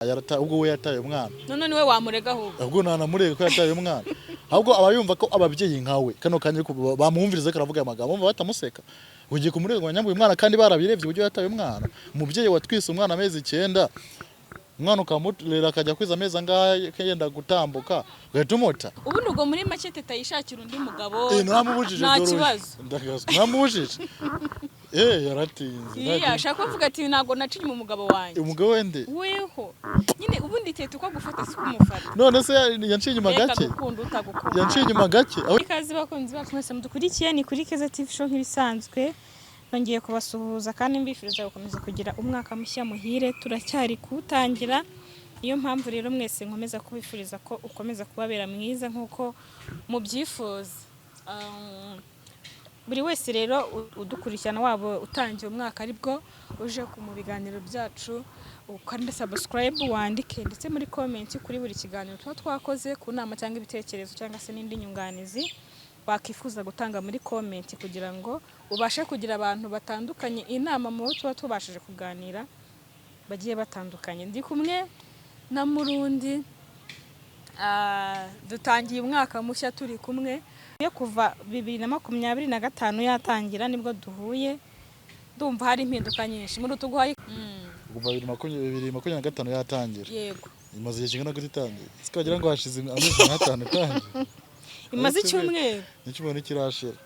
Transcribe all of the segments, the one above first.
ubwo we yataye umwana none niwe wamurega ubwo nanamurega ko yataye umwana ahubwo abayumva ko ababyeyi nkawe kano kanye bamwumvirize karavuga amagambo batamuseka ugiye kumurega ngo nyambuye umwana kandi barabirebye uburyo yataye umwana umubyeyi watwise umwana amezi 9 umwana ukamurera akajya kwiza amezi angahe yenda gutambuka ugahita ubundi ubwo muri make teta yishakira undi mugabo namubujije nta kibazo namubujije yaratinze ashaka kuvuga ati ntago nacinye mu mugabo wanjye umugabo wende weho nyine ubundi teta uko gufata si kumufata none se yanciye inyuma gake yanciye inyuma gake ikaze bakunzi bacu mwese mudukurikiye ni kuri Keza TV show nk'ibisanzwe nongeye kubasuhuza kandi mbifuriza gukomeza kugira umwaka mushya muhire turacyari kutangira iyo mpamvu rero mwese nkomeza kubifuriza ko ukomeza kubabera mwiza nkuko mubyifuza buri wese rero udukurikirana wabo utangiye umwaka aribwo uje mu biganiro byacu ukanda subscribe wandike ndetse muri comment kuri buri kiganiro twakoze ku nama cyangwa ibitekerezo cyangwa se n'indi nyunganizi wakifuza gutanga muri comment kugira ngo ubashe kugira abantu batandukanye inama mu tuba tubashije kuganira bagiye batandukanye ndi kumwe na Murundi dutangiye umwaka mushya turi kumwe yo kuva 2025 yatangira nibwo duhuye ndumva hari impinduka nyinshi muri tuguhaye kuva 2025 yatangira yego imaze igihe kingana gutitangira sikagira ngo hashize amezi 5 tangira imaze icyumweru n'icyumweru kirashira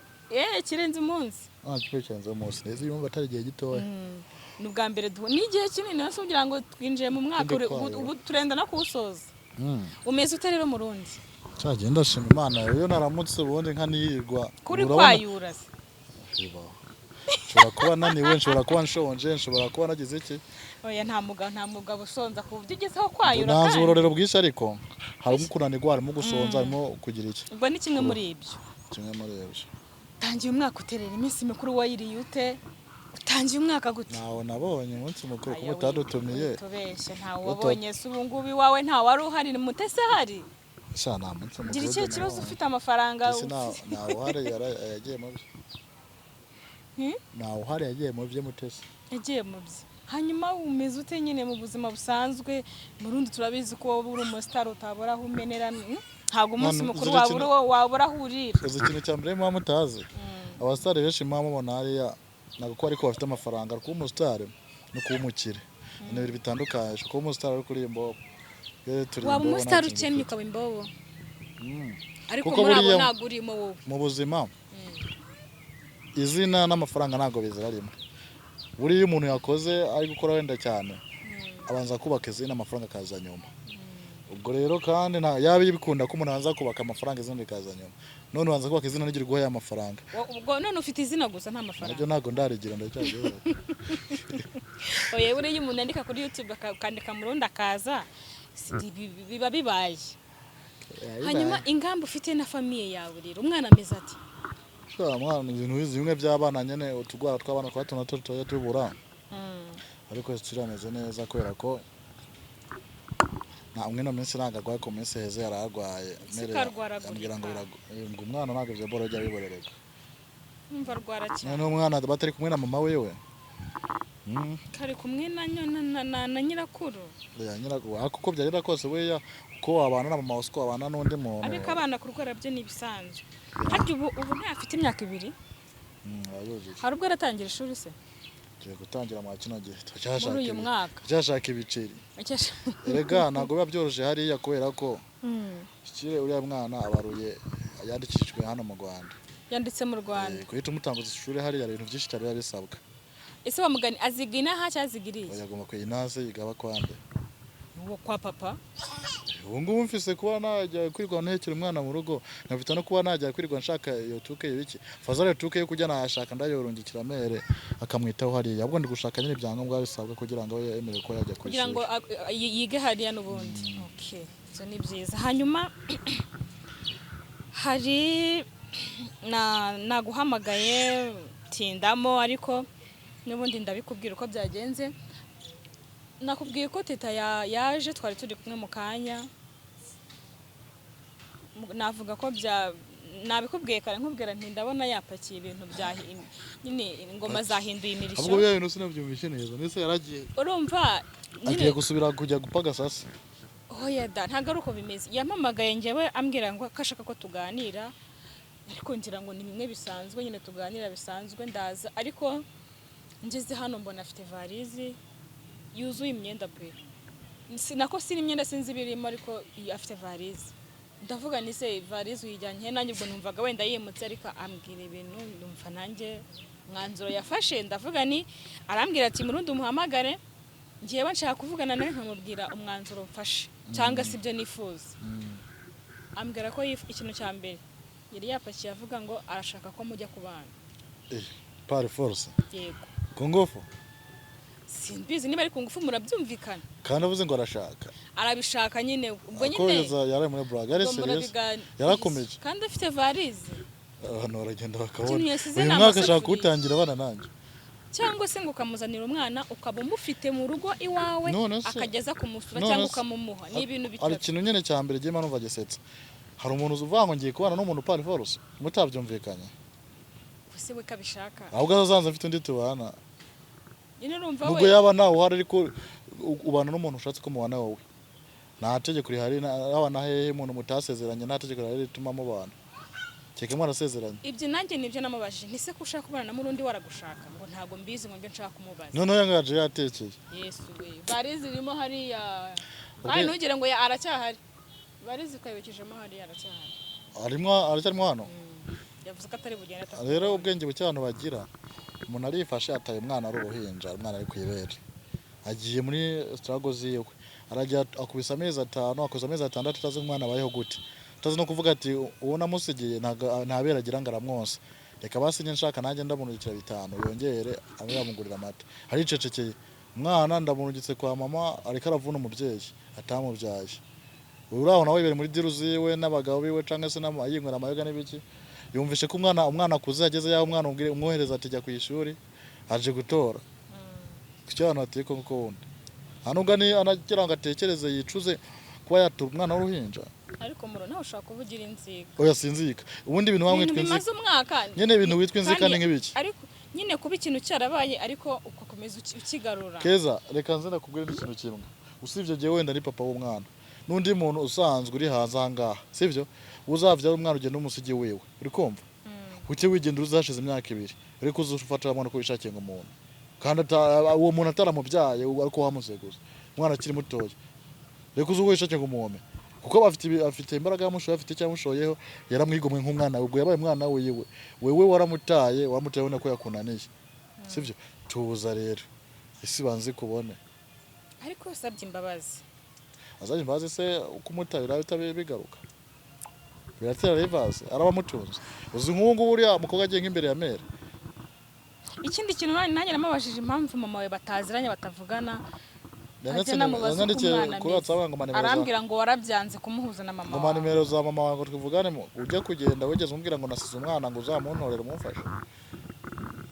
kirenze umunsi cyo cyanze umunsi neza yumva atari igihe gitoya ni ubwa mbere n'igihe kinini nase kugira ngo twinjiye mu mwaka ubu turenda no kuwusoza umeze ute rero Murundi cyagenda shima Imana yo naramutse ubundi nkanirirwa kuri kwayura se nshobora kuba naniwe nshobora kuba nshonje nshobora kuba nagize iki oya nta mugabo usonza ku buryo ugezeho kwayura kandi nanze uburorero bwinshi ariko harimo kunanirwa harimo gusonza harimo kugira iki ubwo ni kimwe muri ibyo tangiye umwaka uterera iminsi mikuru wayiriye ute utangiye umwaka gute nawe nabonye umunsi mukuru ko mutadutumiye tubeshye ntawe wabonye se ubu ngubu iwawe nta wari uhari ni mutese hari nta munsi mukuru gira icyo kibazo ufite amafaranga nawe uhari yagiye mu bye nawe uhari yagiye mu bye mutese yagiye mu bye hanyuma umeze ute nyine mu buzima busanzwe Murundi turabizi ko uri umustar utabora aho umenera ntago umunsi mukuru wabura aho urira uzi ikintu cya mbere mwa mutazi abastar benshi mwa mubona hariya ntabwo ko ariko bafite amafaranga kuba umustar no kuba umukire ni ibintu bitandukanye kuba umustar ari kuri imbobo waba umustar ukennye ukaba imbobo ariko muri abo ntago urimo wowe mu buzima izina n'amafaranga ntago bizarimo buriya umuntu yakoze ari gukora wenda cyane abanza kubaka izina amafaranga akaza nyuma ubwo rero kandi yaba ibikunda ko umuntu anza kubaka amafaranga izina rikaza nyuma none ubanza kubaka izina n'igira guha amafaranga ubwo none ufite izina gusa nta mafaranga nabyo ntago ndarigira ndacyaje oye buriya umuntu andika kuri YouTube akandika Murundi akaza biba bibaye hanyuma ingamba ufite na famille yawe rero umwana ameze ati mwana ibintu bimwe by'abana nyene utugwara tw'abana kwa tuna toya tubura ariko kirameze neza kubera ko nta umwe no minsi nagagwa ko minsi heze yaragwaye ambwira ngo umwana ntago byo boro jya biborereka umva rwara cyane n'umwana batari kumwe na mama wewe kari kumwe na nyirakuru ya nyirakuru kuko byarira kose weya ko abana na mama usko abana n'undi muntu ariko abana kurwara byo ni bisanzwe harya ubu ntafite imyaka 2 hari ubwo aratangira ishuri se tugiye gutangira mu kino gihe muri uyu mwaka cyashaka ibiceri erega ntago biba byoroje hariya kubera ko kire uriya mwana abaruye yandikishijwe hano mu Rwanda yanditse mu Rwanda kuhita umutanguza ishuri hariya ibintu byinshi cyane biba bisabwa ese bamugani azigina ha cyazigiriye yagomba kwinase igaba kwande uwo kwa papa ubu ngubu mfise kuba najya kwirwa ntekera umwana mu rugo nkafita no kuba najya kwirwa nshaka iyo tuke ibiki fazare tuke yo kujya nashaka ndayorungikira mere akamwitaho hariya ahubwo ndi gushaka nyine ibyangombwa bisabwa kugira ngo yemere ko yajya kwishuri kugira ngo yige hariya n'ubundi okay so ni byiza hanyuma hari naguhamagaye tindamo ariko n'ubundi ndabikubwira uko byagenze nakubwiye ko teta yaje twari turi kumwe mu kanya navuga ko nabikubwiye kare nkubwira nti ndabona yapakiye ibintu byahinduye nyine ingoma zahinduye imirishyo ahubwo bya bintu sinabyumvishe neza nese yaragiye urumva agiye gusubira kujya gupaga sasa oya da ntabwo ari uko bimeze yampamagaye njyewe ambwira ngo kashaka ko tuganira ariko ngira ngo ni bimwe bisanzwe nyine tuganira bisanzwe ndaza ariko ngeze hano mbona afite varizi yuzuye imyenda pe sinako siri imyenda sinzi birimo ariko afite varizi ndavuga ni se varizi uyijyanye nanjye ubwo numvaga wenda yimutse ariko ambwira ibintu ndumva nanjye mwanzuro yafashe ndavuga ni arambwira ati murundi umuhamagare ngiye nshaka kuvugana nawe nkamubwira umwanzuro mfashe cyangwa se ibyo nifuza ambwira ko ikintu cya mbere yari yapakiye avuga ngo arashaka ko mujya kubana par force yego ku ngufu simbizi niba ari ku ngufu murabyumvikana kandi avuze ngo arashaka arabishaka nyine ubwo nyine akoza yari muri brag ari serious yarakomeje kandi afite varize hano baragenda bakabona uyu mwaka ashaka kuwutangira abana nanjye cyangwa se ngo ukamuzanira umwana ukaba umufite mu rugo iwawe akageza kumusura cyangwa ukamumuha ni ibintu bitatu ari ikintu nyine cya mbere giye manumva gisetsa hari umuntu uvuga ngo ngiye kubana n'umuntu par force mutabyumvikanye ese we kabishaka ahubwo azanze mfite undi tubana nyine urumva nubwo yaba nawe uhari ariko ubana n'umuntu ushatse ko mubana wowe nta tegeko rihari abana hehe umuntu mutasezeranye nta tegeko rihari rituma mubana keke mwarasezeranye ibyo nanjye nibyo namubajije nise ko ushaka kubana na murundi waragushaka ngo ntago mbizi ngo mbe nshaka kumubaza noneho yangaje yatekeye Yesu we barizi irimo hariya kandi ntugire ngo aracyahari barizi kayibekejemo hariya aracyahari aracyarimo hano yavuze ko atari bugende rero ubwenge buke abantu bagira umuntu arifashe ataye umwana ari uruhinja umwana ari kwibere agiye muri struggle ziwe arajya akubisa amezi 5 akoza amezi 6 atazi umwana abayeho gute utazi no kuvuga ati uwo namusigiye ntabera agira ngo aramwose reka basinye nshaka nanjye ndamunukira 5 yongere amwe yamugurira amata aricecekeye umwana ndamunugitse kwa mama ariko aravuna umubyeyi atamubyaye uraho nawe bere muri diru ziwe n'abagabo biwe canke se n'amayingura amayoga n'ibiki yumvishe ko umwana akuze ageze yaho umwana umwohereza ati jya ku ishuri aje gutora kucyana atiko nko wundi hanubwo ni anagira ngo atekereze yicuze kuba yatura umwana w'uruhinja ariko muro nawe ushaka kuvugira inzika oya sinzika ubundi ibintu bamwe twinzika nyene ibintu witwa inzika ni nk'ibiki ariko nyine kuba ikintu cyarabaye ariko ukomeza ukigarura keza reka nze nakubwira ikintu kimwe usivye je wenda ni papa w'umwana nundi muntu usanzwe uri hanze ahangaha sivyo uzavyara umwana ugenda umusigi wewe uri kumva uke wigenda uzashize imyaka 2 ariko uzufatira mwana ko wishakiye ngo umuntu kandi uwo muntu ataramubyaye ariko wamuseguza umwana akiri mutoya reko uzuwishakiye ngo umuhome kuko afite imbaraga yamushoye afite cyamushoyeho yaramwigomwe nk'umwana ubwo yabaye umwana wewe waramutaye wamutaye ko yakunaniye sivyo tubuza rero isi banzi kubone ariko usabye imbabazi azaje imbabazi se ukumutabira bitabigaruka biratera reverse arabamutunze uzi nk'ungu buriya mukobwa agiye nk'imbere ya mere ikindi kintu nanjye namabajije impamvu mama we bataziranye batavugana arambwira ngo warabyanze kumuhuza na mama wawe nimero za mama wawe ngo twivugane ujya kugenda wigeze umbwira ngo nasize umwana ngo uzamuntorere umufashe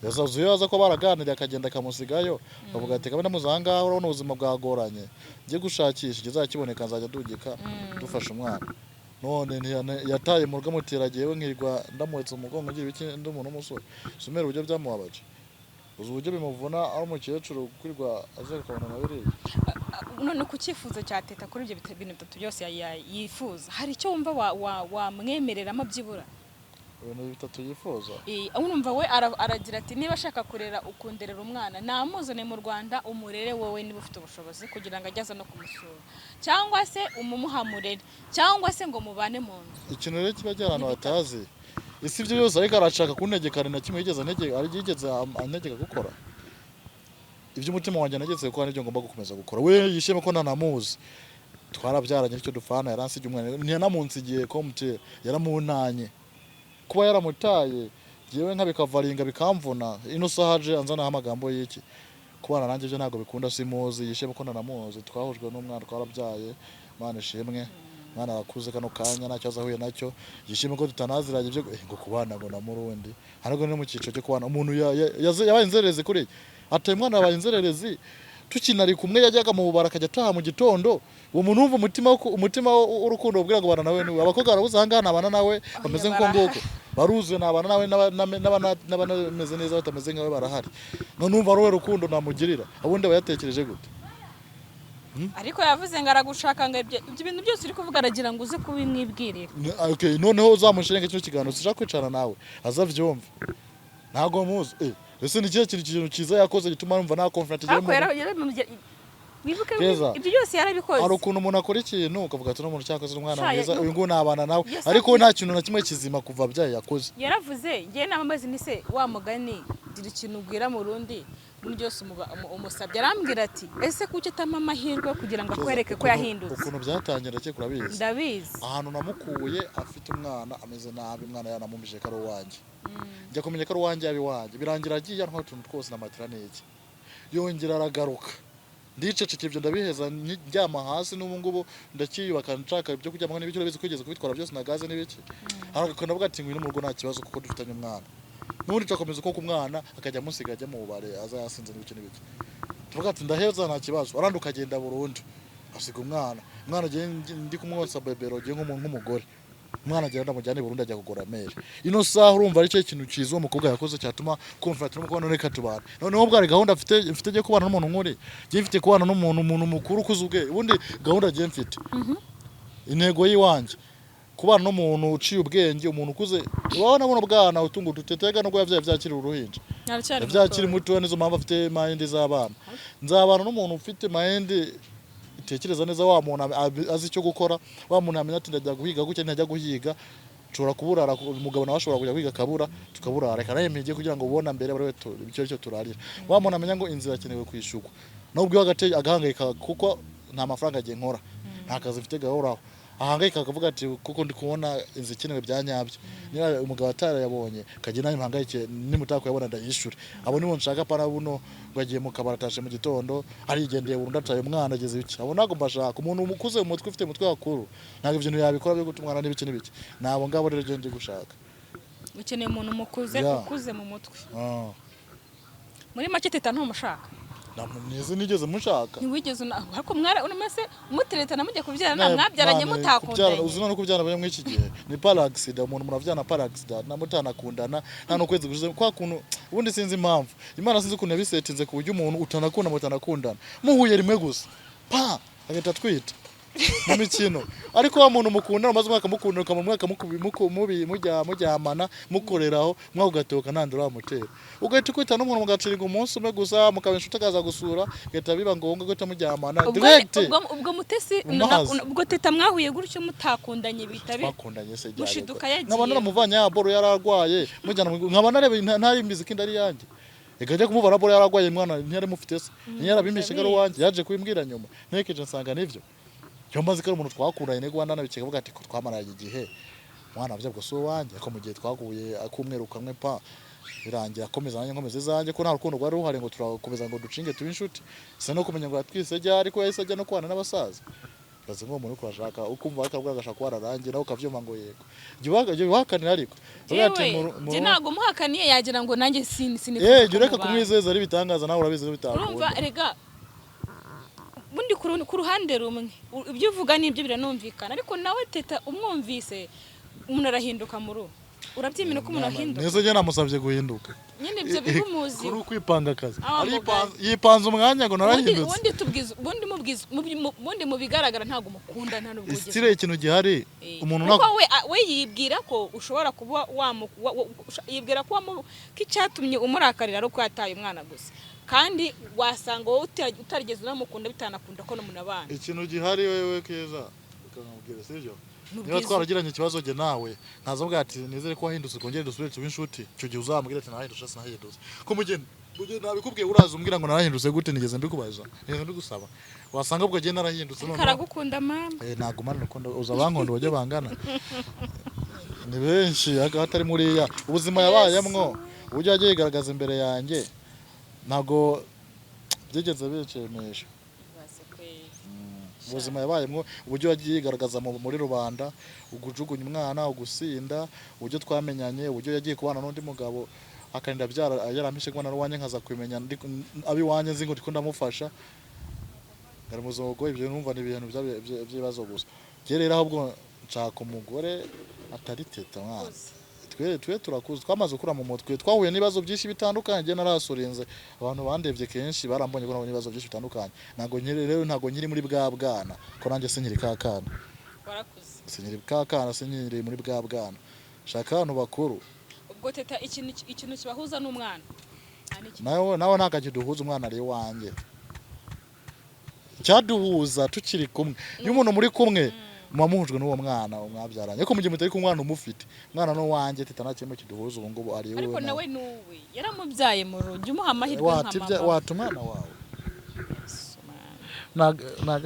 yazaza ko baraganiriye akagenda akamusigayo bavuga ati kabone muzanga urabona ubuzima bwagoranye ngiye gushakisha kizakiboneka nzajya dugika dufasha umwana none yataye mu rugo muteragiye we nkirwa ndamuhetse umugongo ngira iki ndi umuntu umusore sumera uburyo byamubabaje uzi uburyo bimuvuna aho umukecuru kwirwa azerukabona na biri none ku cyifuzo cya teta kuri ibyo bintu bitatu byose yifuza hari icyo wumva wamwemereramo byibura ibintu bitatu yifuza urumva we aragira ati niba ashaka kurera ukunderera umwana namuzane mu Rwanda umurere wowe niba ufite ubushobozi kugira ngo ajyaza no kumusura cyangwa se umumuhamurere cyangwa se ngo mubane mu nzu ikintu rero kiba cyarano batazi isi ibyo byose ariko arashaka kuntegekana na kimwe yigeze antegeka gukora ibyo umutima wanjye nageze ko nibyo ngomba gukomeza gukora we yishime ko nanamuzi twarabyaranye icyo dufana yaransije umwana ntiyanamunsigiye ko mute yaramunanye kuba yaramutaye yewe nkabikavaringa bikamvuna ino sahaje anzana amagambo y'iki kubana nanjye byo ntago bikunda simuzi yishime ko nanamuzi twahujwe n'umwana twarabyaye Mana ishimwe mwana arakuze kano kanya nacyo azahuye nacyo yishime ko tutanaziranye byo ngo kubana ngo na murundi harago no mu cyico cyo kubana umuntu yabaye inzererezi kuri ataye umwana yabaye inzererezi tukinari kumwe yajyaga mu bubara akajya ataha mu gitondo uwo muntu wumva umutima w'urukundo ubwira ngo bana nawe ni abakobwa barabuze aha ngaha nabana nawe bameze nk'uko nguko baruzuye nabana nawe n'abameze neza batameze nkawe barahari none umva ari rukundo namugirira abundi bayatekereje gute ariko yavuze ngo aragushaka ngo ibyo bintu byose uri kuvuga aragira ngo uze kubimwibwirira. Okay, noneho uzamushirenge cyo kiganiro sija kwicara nawe azavyumva ntago muzi ese ni kintu cyiza yakoze gituma numva nta confidence wibuke ibyo byose yarabikoze. Ari ukuntu umuntu akora ikintu ukavuga ati no muntu cyakoze umwana mwiza uyu ngo nabana nawe ariko nta kintu na kimwe kizima kuva byaye yakoze. Yaravuze ngiye namamazi ni se wa mugani gira ikintu ubwira mu rundi muri byose umusabye arambwira ati ese kuki atama amahirwe kugira ngo akwereke ko yahindutse. Ukuntu byatangira cye kurabizi ndabizi ahantu namukuye afite umwana ameze nabi umwana yanamumije karo wanje njya kumenya karo wanje yabi wanje birangira agiye ntwa tuntu twose na matira niki yongera aragaruka ndiceceke ibyo ndabiheza njyama hasi n'ubu ngubu ndakiyubaka nshaka ibyo kujyamo n'ibicyo bizi kugeza kubitwara byose na gaze n'ibiki ariko navuga ati ngwino mu rugo nta kibazo kuko dufitanye umwana n'ubundi twakomeza uko kumwana akajya musiga ajya mu bubare aza yasinze n'ibiki n'ibiki tuvuga ati ndaheza nta kibazo aranduka agenda burundu asiga umwana ndi kumwonsa bebero giye nk'umugore umwana agenda ndamujyane burundu ajya kugura mere ino saha urumva ari cyo kintu cyiza umukobwa yakoze cyatuma kumva ati n'umukobwa none katubana noneho bwari gahunda mfite giye kubana n'umuntu nkuri giye mfite kubana n'umuntu mukuru kuze ubwe ubundi gahunda giye mfite intego yiwanje kubana n'umuntu uciye ubwenge umuntu ukuze wabona buno bwana utungu dutetega no yavyaye vyakiri uruhinja vyakiri muto nizo mpamvu afite mind z'abana nzabana n'umuntu ufite mind itekereza neza wa muntu azi icyo gukora wa muntu amenya ati ndajya guhiga guke ntajya guhiga nshobora kuburara umugabo nawe ashobora kujya guhiga kabura tukaburara reka naye mpige kugira ngo ubona mbere bari icyo cyo turarira wa muntu amenya ngo inzira akenewe kwishugwa nubwo agahangayika kuko nta mafaranga agiye nkora nta kazi mfite gahoraho ahangayika akavuga ati kuko ndi kubona inzu ikenewe bya nyabyo niba umugabo atarayabonye kagiye nanjye mpangayike nimutako yabona ndayishure abo nibo nshaka pana buno bagiye mu kabaratashe mu gitondo arigendeye burundu ataye umwana ageze iki abo nago mbashaka umuntu umukuze mu mutwe ufite mutwe wakuru ntago ibintu yabikora byo gutumwana n'ibiki n'ibiki nabo ngabo rero je ndi gushaka ukeneye umuntu mukuze ukuze mu mutwe muri make teta ntumushaka nameze nigeze mushaka ntiwigeze ariko mwara unamase mutereta namujye kubyara mwabyaranye mutakundanye uzina no kubyara byo mwiki gihe ni paraxida umuntu muravyana paraxida namutanakundana nta no kwezi gushije kwa kuntu ubundi sinzi impamvu Imana sinzi kuntu yabisetinze ku buryo umuntu utanakunda mutanakundana muhuye rimwe gusa pa agata twita mu mikino ariko wa muntu mukunda maze umwaka mukundana mu mwaka mubi mujyamana mukoreraho mwagatoka ntandura mutera ugahita kwita n'umuntu mugaciringa umunsi umwe gusa mukabensha utakaza gusura gahita biba ngombwa ko tamujyamana direct ubwo mutesi ubwo teta mwahuye gutyo mutakundanye bitabe bakundanye se jya mushiduka yagiye nkabana namuvanya ya boro yararwaye mujyana nkabana rebe ntari imbizi kindari yanjye Ekaje kumubara boro yararwaye mwana ntiyari mufite se ntiyarabimishe garo wanje yaje kubimbwira nyuma ntekeje nsanga nivyo Yombazi ko umuntu twakundanye ne Rwanda nabikeka vuga ati ko twamaraye igihe mwana byo so wanje ko mu gihe twaguye akumweru kamwe pa birangira akomeza nanye nkomeze zanje ko nta rukundo rwari ruhari ngo turakomeza ngo ducinge tuba inshuti se no kumenya ngo atwise ajya ariko yahise ajya no kwana n'abasaza baze ngo umuntu kwashaka ukumva akabwa agashaka kwararange nawe ukavyuma ngo yego jye wakanira ariko je nago muhakaniye yagira ngo nanjye sini jye reka kumwizeza ari bitangaza nawe urabizi bitakunda urumva rega bundi ku ruhande rumwe ibyo uvuga nibyo biranumvikana ariko nawe teta umwumvise umuntu arahinduka muri urabyimira ko umuntu ahinduka neza je namusabye guhinduka nyine ibyo bigumuzi kuri kwipanga akazi ari yipanze umwanya ngo narahindutse bundi mu bigaragara ntago mukunda nta nubwo ugeze stile ikintu gihari umuntu nako we yibwira ko ushobora kuba yibwira ko kicyatumye umurakarira ari uko yataye umwana gusa kandi wasanga wowe utarigeze unamukunda bitanakunda ko no munabana ikintu gihari wewe keza ukamubwira sivyo niba twaragiranye ikibazo je nawe ntazo bwa ati nizere ko wahindutse kongere dusubire tuba inshuti cyo gihe uzambwira ati nahindutse sinahindutse ko mugende nabikubwiye uraza umbwira ngo narahindutse gute nigeze mbikubaza nigeze mbigusaba wasanga ubwo je narahindutse none karagukunda mama nagumana n'ukondo uza bankondo bajye bangana ni benshi atari muriya ubuzima yabayemwo ujya agiye igaragaza imbere yanjye ntago byigeze bicemesha ubuzima yabayemwo uburyo yagiye igaragaza muri rubanda ugujugunya umwana ugusinda uburyo twamenyanye uburyo yagiye kubana n'undi mugabo akarinda byara yarampishe ko narwanye nkaza kwimenya abi wanye nzi ngo ndamufasha ngari muzogo ibyo numva ni ibintu by'ibibazo gusa gerera ahubwo nshaka umugore atari teta mwana twe turakuze twamaze kura mu mutwe twahuye n'ibibazo byinshi bitandukanye je narasurinze abantu bandevye kenshi barambonye ko n'ibibazo byinshi bitandukanye nago rero ntago nyiri muri bwa bwana ko nanjye sinyiri kakana warakuze sinyiri kakana sinyiri muri bwa bwana shaka abantu bakuru ubwo teta ikintu kibahuza n'umwana nawe ntakakiduhuza umwana ari wanjye cyaduhuza tukiri kumwe iyo umuntu muri kumwe muhujwe n'uwo mwana umwabyaranye ko mugihe mutari ku mwana umufite mwana no wanjye teta nakimwe kiduhuza ubu ngubu ari ariko nawe nuwe yaramubyaye mu rugo umuha amahirwe nka watumana wawe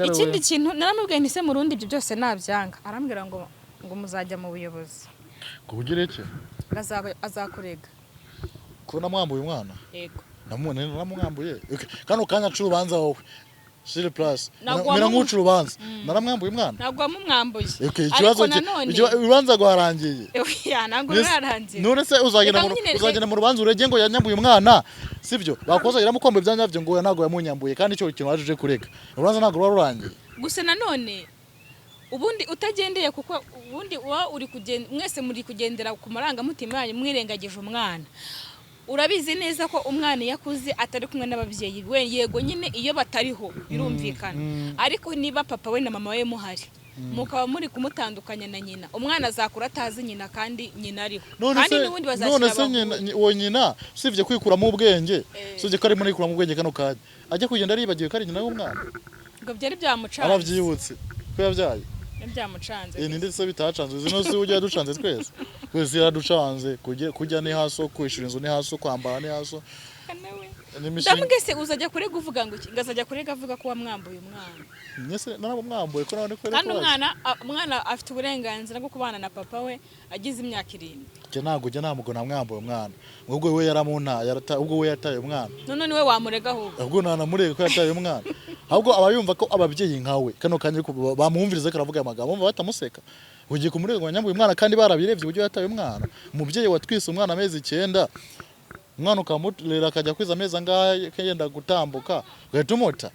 ikindi kintu naramubwiye nti se mu rundi ibyo byose nabyanga arambwira ngo muzajya mu buyobozi kugira iki azakurega ko namwambuye umwana yego namwambuye kano kanya curubanza wowe Siri plus. Mira ngucu rubanza. Naramwambuye umwana. Nagwa mumwambuye. Ikibazo urubanza rwarangiye. Ya nagwa rwarangiye. None se uzagenda mu rubanza urege ngo yanyambuye umwana. Sivyo? Bakoza iramukombe byanyavye ngo nago yamunyambuye kandi cyo kintu waje kurega. Urubanza nago rwarangiye. Gusa nanone ubundi utagendeye kuko ubundi uri kugenda mwese muri kugendera ku maranga mutima yanyu mwirengagije umwana. Urabizi neza ko umwana yakuze atari kumwe n'ababyeyi we yego nyine iyo batariho birumvikana ariko niba papa we na mama we muhari mukaba muri kumutandukanya na nyina umwana azakura atazi nyina kandi nyina ariho kandi n'ubundi bazashira none se wo nyina sivye kwikuramo ubwenge sivye ko ari muri kuramo ubwenge kano kaje ajya kugenda aribagiwe kari nyina w'umwana ngo byari byamucanze arabyibutse ko yabyaye byamucanze ndetse bitacanze zino si ujya ducanze twese yaraducanze kujya ni haso kwishura inzu ni haso kwambara ni haso ndamugese uzajya kurega uvuga ngo ngazajya kurega avuga ko wamwambuye umwana nyese narabumwambuye ko none ko kandi umwana afite uburenganzira bwo kubana na papa we agize imyaka 7 je ntamugo namwambuye umwana ubwo we yaramuna ubwo we yataye umwana none niwe wamurega ahubwo ubwo nanamurega ko yataye umwana ahubwo abayumva ko ababyeyi nkawe kano kanye bamuhumviriza karavuga amagambo batamuseka ugiye kumurega ngo nyambuye umwana kandi barabirevye uburyo yataye umwana umubyeyi watwise umwana amezi 9 umwana ukamurera akajya kwiza amezi angahe kayenda gutambuka gatumuta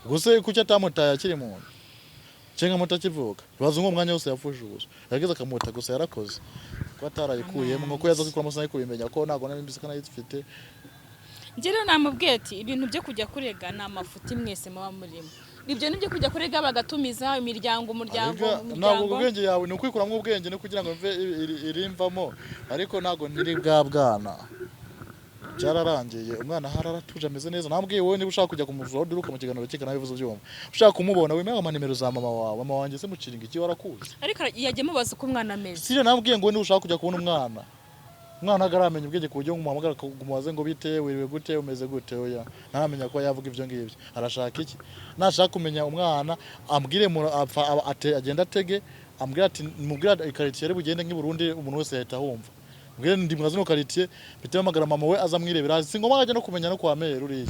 guse kucyo atamutaye akiri muntu cenga mutakivuka bazo ngo umwanya wose yafushuza yageze akamuta gusa yarakoze ko atarayikuyemo ngo yaza kwikura musana kubimenya ko nago nabimbize kana yifite ngero namubwiye ati ibintu byo kujya kurega na mafuti mwese muba murimo ibyo nibyo kujya kurega bagatumiza umuryango ntabwo ubwenge yawe ni ukwikuramo ubwenge no kugira ngo mve irimvamo ariko nago ntiri bwa bwana cyararangiye umwana hararatuje ameze neza nambwiye wowe niba ushaka kujya kumuvura uruka mu kiganiro kikana bivuze byomba ushaka kumubona wemeye ama nimero za mama wawe mama wanjye se muciringa iki warakuze ariko yagiye mubaza ko umwana ameze sire nambwiye ngo niba ushaka kujya kubona umwana agaramenya ubwenge ku buryo umuhamagara kumubaze ngo bite wiriwe gute umeze gute oya ntaramenya ko yavuga ibyo ngibyo arashaka iki nashaka kumenya umwana ambwire agenda atege ambwira ati mubwira ikaritiye ari bugende nk'i Burundi umuntu wese yahita humva mbwira ndi mwazo no karitiye bitewe amagara mama we azamwirebera singoma ajya no kumenya no kwa mere uriye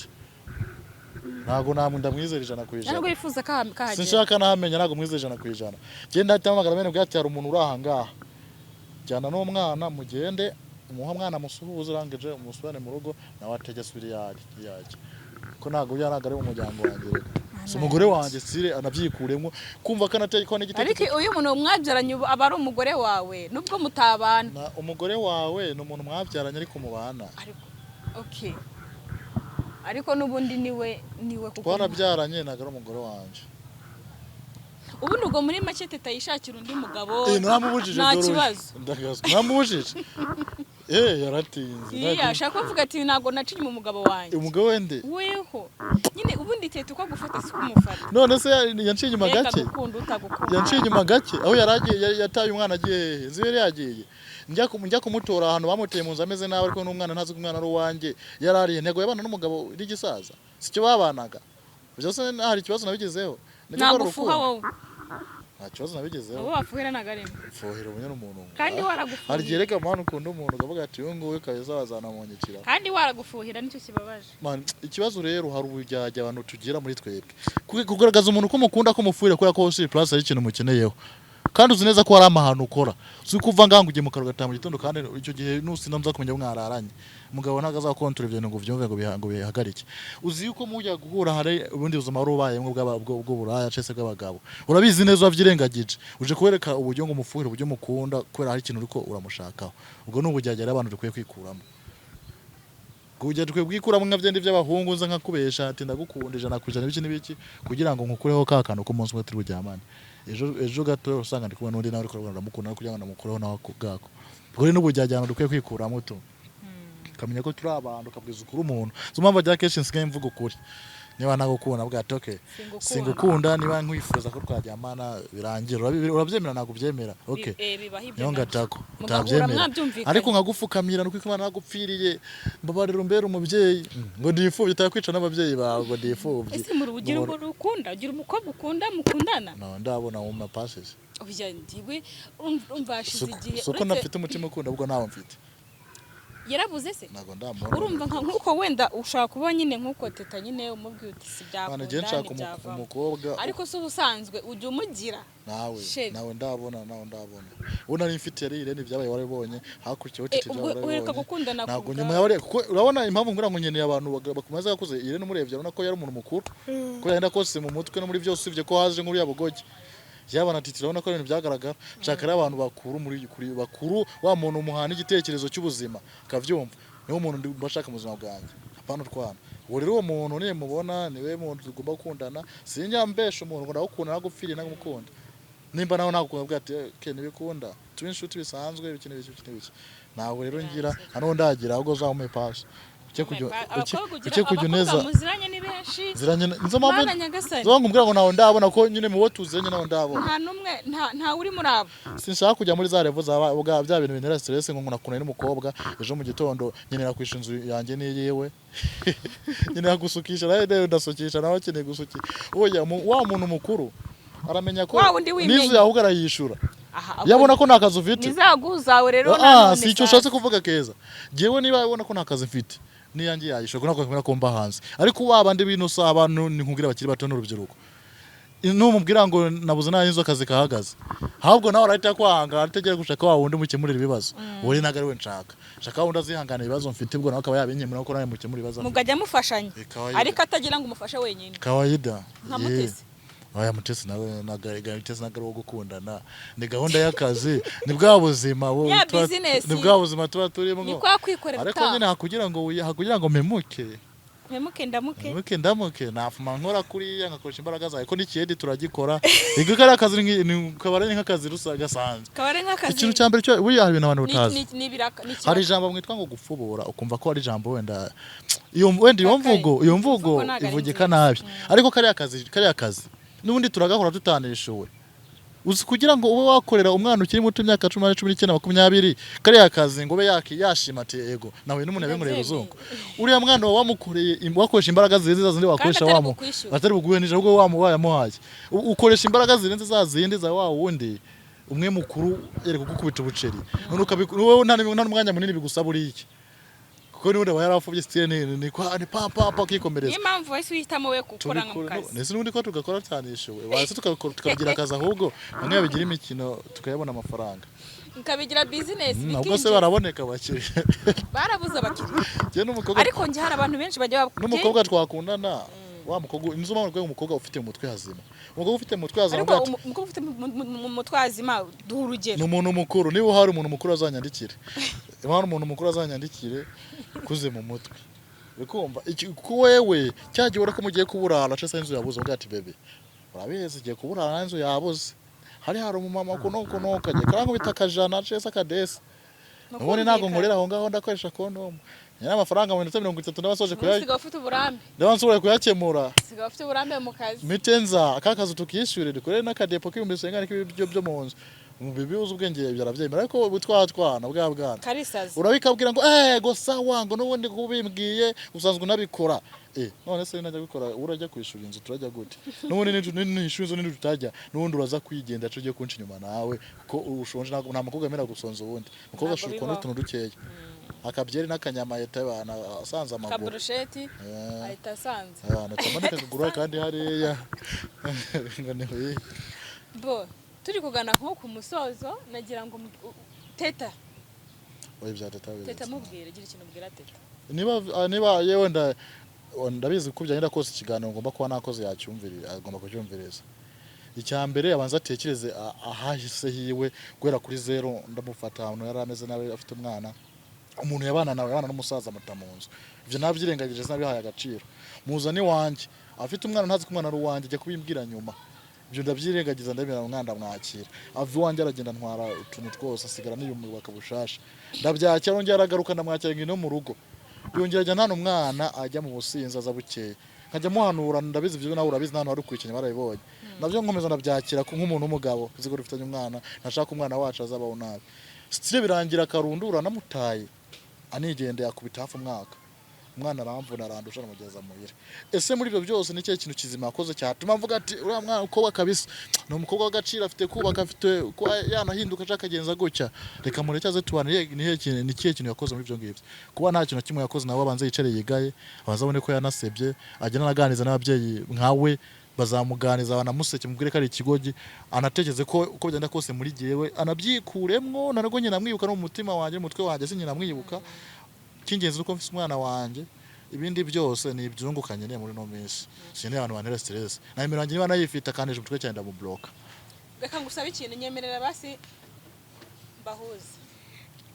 ntago ndamwizera 100%. Ntabwo yifuza kahagera. Sinshaka nahamenya ntago mwizera 100%. Genda hita amagara bene bwati hari umuntu urahangaha. Jyana no mwana mugende umuha mwana musuhuza urangeje umusubane mu rugo nawe ategese biri yaje. Ko ntago yaragare mu muryango wanjye. So umugore wanjye sire anabyikuremo kumva kanateye ko n'igitego. Ariko uyu muntu mwabyaranye aba ari umugore wawe nubwo mutabana. Umugore wawe no umuntu mwabyaranye ariko mubana. Okay. Ariko nubundi niwe kuko twarabyaranye nagara umugore wanje. Ubundi ubwo muri make teta yishakira undi mugabo. Namubujije kibazo. Namubujije. Yaratinze. Ashaka kuvuga ati nago nacinye mu mugabo wanjye. Umugabo wende? Weho. Nyine ubundi teta uko gufata si kumufata. None se yanciye inyuma gake. Yanciye inyuma gake. Aho yaragiye yataye umwana agiye. Nzibere yagiye. Njya kumutora ahantu bamuteye mu nzu ameze nawe ariko n'umwana ntazi ko umwana ari uwanjye. Yarariye ntego yabana n'umugabo w'igisaza. Sicyo babanaga. Byose hari ikibazo nabigezeho. Nagufuha wowe. Nta kibazo nabigezeho. Wowe wafuhira nagarema. Fuhira ubunya n'umuntu. Kandi waragufuhira. Hari gereka mwana ukunda umuntu ukavuga ati uyu nguyu kabeza wazanamunyikira. Kandi waragufuhira nicyo kibabaje. Man ikibazo rero hari ubujyajya abantu tugira muri twebwe. Kugaragaza umuntu ko mukunda ko mufuhira ko yakoze plus ari ikintu mukeneyeho. kandi uzi neza ko hari amahano ukora uzi kuva nganga ugiye mu karo gatanu mu gitondo kandi icyo gihe nusinda nza kumenya mwararanye umugabo ntago azakontora ibyo ngo byumve ngo bihagarike uzi yuko mujya guhura hari ubundi buzima rubayemo bwo buraya cese bw'abagabo urabizi neza wavyirengagije uje kubereka uburyo ngo umufuhire uburyo mukunda kwera hari ikintu uriko uramushakaho ubwo n'ubujyajya abantu dukwiye kwikuramo kujya dukwiye bwikuramo nk'avyende by'abahungu nza nkakubesha ati ndagukunda ijana kujana ibiki n'ibiki kugira ngo nkukureho kakano ko munsi turi bujyamane ejo gato usanga ndi kubona undi nawe ariko ndamukunda kugira ngo ndamukureho nawe kubwako ubwo n'ubujyajyana dukwiye kwikuramo tu kamenya ko turi abantu kabwiza ukuri umuntu zo mpamvu ajya kenshi nsigaye mvuga ukuri niba nagukunda bwate okay singukunda niba nkwifuza ko twajyamana birangira urabyemera ntago byemera okay niyo ngatako utabyemera ariko nkagufukamira nuko Imana nagupfiriye mbabarira umbere umubyeyi ngo ndifubye utakwica n'ababyeyi bawe ngo ndifubye ese mu rugira ngo rukunda ugira umukobwa ukunda mukundana no ndabona mu mapasses ubya ndiwe umvashize igihe soko nafite umutima ukunda ubwo nawe mfite yarabuze se nago ndamubona urumva nkuko wenda ushaka kuba nyine nkuko teta nyine umubwiye uti si byakunda nshaka umukobwa ariko so ubusanzwe ujye umugira nawe ndabona ubona ari mfite yari irene byabaye warabonye hakurikiyeho tete byabaye ntabwo nyuma yabare kuko urabona impamvu ngura ngo nkeneye abantu bakomeza gakuze irene umurebye urabona ko yari umuntu mukuru ko yenda kose mu mutwe no muri byose usibye ko haje nkuru yabugoge yabana titira urabona ko ibintu byagaragara nshaka ari abantu bakuru muri bakuru wa muntu umuhana igitekerezo cy'ubuzima akavyumva niwo muntu mbashaka mu buzima bwanjye apana twana uwo rero uwo muntu niye mubona niwe muntu tugomba gukundana sinyambesha umuntu ngo ndagukunda nagupfiriye nagumukunda nimba nawe nagukunda bwate kene bikunda turi inshuti bisanzwe bikine biki nawe rero ngira hano ndagira ahubwo zamume pass icyo kujya neza muziranye ni benshi ziranye nzo mpamvu zo ngumbwira ngo nawe ndabona ko nyine mu bo tuzanye nawe ndabona nta numwe nta uri muri abo sinshaka kujya muri za level za bya bintu binera stress ngo nakuna n'umukobwa ejo mu gitondo nyine nakwisha inzu yanjye niyewe nyine nagusukisha nawe ndasukisha nawe akeneye gusukisha oya wa muntu mukuru aramenya ko nizo yahugara yishura yabona ko nakazi ufite nizaguzawe rero none si cyo ushatse kuvuga keza jewe niba yabona ko nakazi mfite niyangi yayishobora kunako komba hanze ariko wabandi bintu sa abantu ninkubwira bakiri bato n'urubyiruko numubwira ngo nabuze nayo inzo kazi kahagaze ahubwo nawe arahita kwanga ategera gushaka wa wundi mukemurira ibibazo wowe nagari we nshaka wundi azihangana ibibazo mfite ubwo nawe akaba yabinyemura ko nawe mukemurira ibibazo mugajya mufashanya ariko atagira ngo umufashe wenyine kawaida nkamutese oya mutese nawe nagariga wo gukundana ni gahunda y'akazi ni bwa buzima ni bwa buzima tuba turimo ni kwa kwikorera ariko nyine hakugira ngo memuke ndamuke nafuma nkora kuri ngakoresha imbaraga zawe ko n'ikiyedi turagikora igi kari akazi ni kabare nk'akazi gasanzwe ikintu cya mbere cyo buri hari ibintu abantu butazi hari ijambo mwitwa ngo gupfubura ukumva ko ari ijambo wenda iyo mvugo ivugika nabi ariko kari akazi nubundi turagahora tutanishuwe uzi kugira ngo ube wakorera umwana ukiri muto imyaka 10 19 20 kare akazi ngo be yashima ati ego nawe n'umuntu yabenkoreye uzungu uriya mwana wamukoreye wakoresha imbaraga zirenze zindi wakoresha wamo atari buguhe nije ubwo wamuhaye ukoresha imbaraga zirenze za zindi za wa wundi umwe mukuru yereka gukubita ubuceri none wowe nta n'umwanya munini bigusaba uri iki kuko niwe yarafubye stene ni papa kikomereza impamvu wese uhitamo we gukora nk'akazi nese nundi ko tugakora cyanishuwe wase tukagira akazi ahubwo bamwe babigira imikino tukayabona amafaranga nkabigira business nabwo se baraboneka bakiri barabuze abakiri je n'umukobwa ariko nje hari abantu benshi bajya n'umukobwa twakundana wa mukobwa inzuma rwo umukobwa ufite umutwe hazima umukobwa ufite umutwe hazima ariko umukobwa ufite umutwe hazima duha urugero ni umuntu mukuru niba hari umuntu mukuru azanyandikire imana umuntu mukuru azanyandikire kuze mu mutwe bikumva ku wewe cyagiye urako mugiye kuburara cese inzu yabuze ubwati bebe urabiheze igiye kuburara inzu yabuze hari umumama kuno kaje karango bitakajana cese akadesi none nago nkorera aho ngaho ndakoresha kondomu nyina amafaranga 30 ndabasoje kuya siga ufite uburambe ndabasoje kuyakemura siga ufite uburambe mu kazi mitenza akakazi tukishyurira dukore n'akadepo k'ibisengana k'ibyo byo munzu mu bibi uzi ubwenge byarabyemera ariko butwatwana bwa karisazi urabikabwira ngo go sawa ngo nubundi kubimbwiye usanzwe unabikora none se najya gukora urajya kwishura inzu turajya gute nubundi n'ishuri inzu n'indi tutajya nubundi uraza kwigenda cyo kunca inyuma nawe ko ushonje nta mukobwa amera gusonza ubundi mukobwa ashukwa n'utuntu dukeya akabyeri n'akanyama yeta bana asanze amaguru kabrusheti ahita asanze natamane kagura kandi hariya ngane bo turi kugana nko ku musozo nagira ngo teta oya bya teta teta mubwire gira ikintu ubwira teta niba yewe ndabizi ko byagenda kose ikiganiro ngomba kuba nakoze yacyumvirira agomba kucyumviriza icyambere abanza atekereze ahahise hiwe guhera kuri zero ndamufata ahantu yari ameze nawe afite umwana umuntu yabana nawe yabana n'umusaza muta mu nzu ivyo nabyirengagije nabihaye agaciro muzani wanje afite umwana ntazi ko umwana ari uwanje ajya kubimbwira nyuma ibyo ndabyirengagiza ndabira umwana mwakira ava iwanjye aragenda ntwara utuntu twose asigara n'iyumubaka bushasha ndabyakira yongera aragaruka ndamwakira ngino mu rugo yongera ajya nta umwana ajya mu businzi aza bukeye nkajya muhanura ndabizi ibyo nawe urabizi nta wari kwikenya barabibonye navyo nkomeza ndabyakira ko nk'umuntu w'umugabo uzi ko rufitanye umwana ntashaka umwana wacu azabaho nabi stile birangira karundura namutaye anigende yakubita hafi umwaka umwana aramvuna arandusha namugeza muhira ese muri ibyo byose ni cyo kintu kizima yakoze cyatuma mvuga ati uriya mwana uko kabisa no umukobwa w'agaciro afite kubaka afite ko yanahinduka ashaka genza gutya reka mureke aze tubane ni kihe kintu yakoze muri ibyo ngibyo kuba nta kintu kimwe yakoze nawe abanze yicare yigaye abanza abone ko yanasebye agena naganiza n'ababyeyi nkawe bazamuganiza banamuseke mubwire ko ari ikigogi anategeze ko uko byenda kose muri giyewe anabyikuremwo narago nyina mwibuka no mu mutima wanjye mutwe wanjye sinyina mwibuka kingenzi uko mfise umwana wanjye ibindi byose ni ibyungukanye ne muri no minsi sine abantu bantera stress na imirangi niba nayifita kanije umutwe cyane ndamubloka reka ngusaba ikintu nyemerera basi bahuze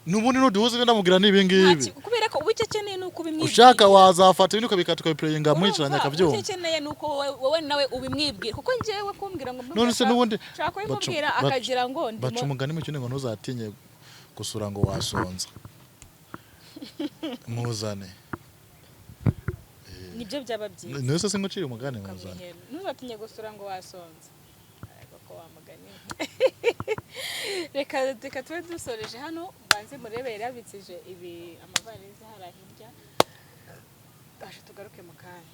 nubundi nuduhuze ndamubwira nibi ngibi kubera ko ubicekeneye nuko ubimwibwira ushaka wazafata ibintu ukabikatuka playinga mwicaranya akavyumva ubicekeneye nuko wowe nawe ubimwibwira kuko njewe kumbwira ngo none se nubundi shaka kubwira akagira ngo ndimo baca umugani mu kintu ngo ntuzatinye gusura ngo wasonza muzane nibyo byaba byiza nese se ngucira umugani muzane ntuzatinye gusura ngo wasonza ariko ko wamugani reka tube dusoreje hano banze murebere yabitsije ibi amavarize harahirya bashe tugaruke mu kanya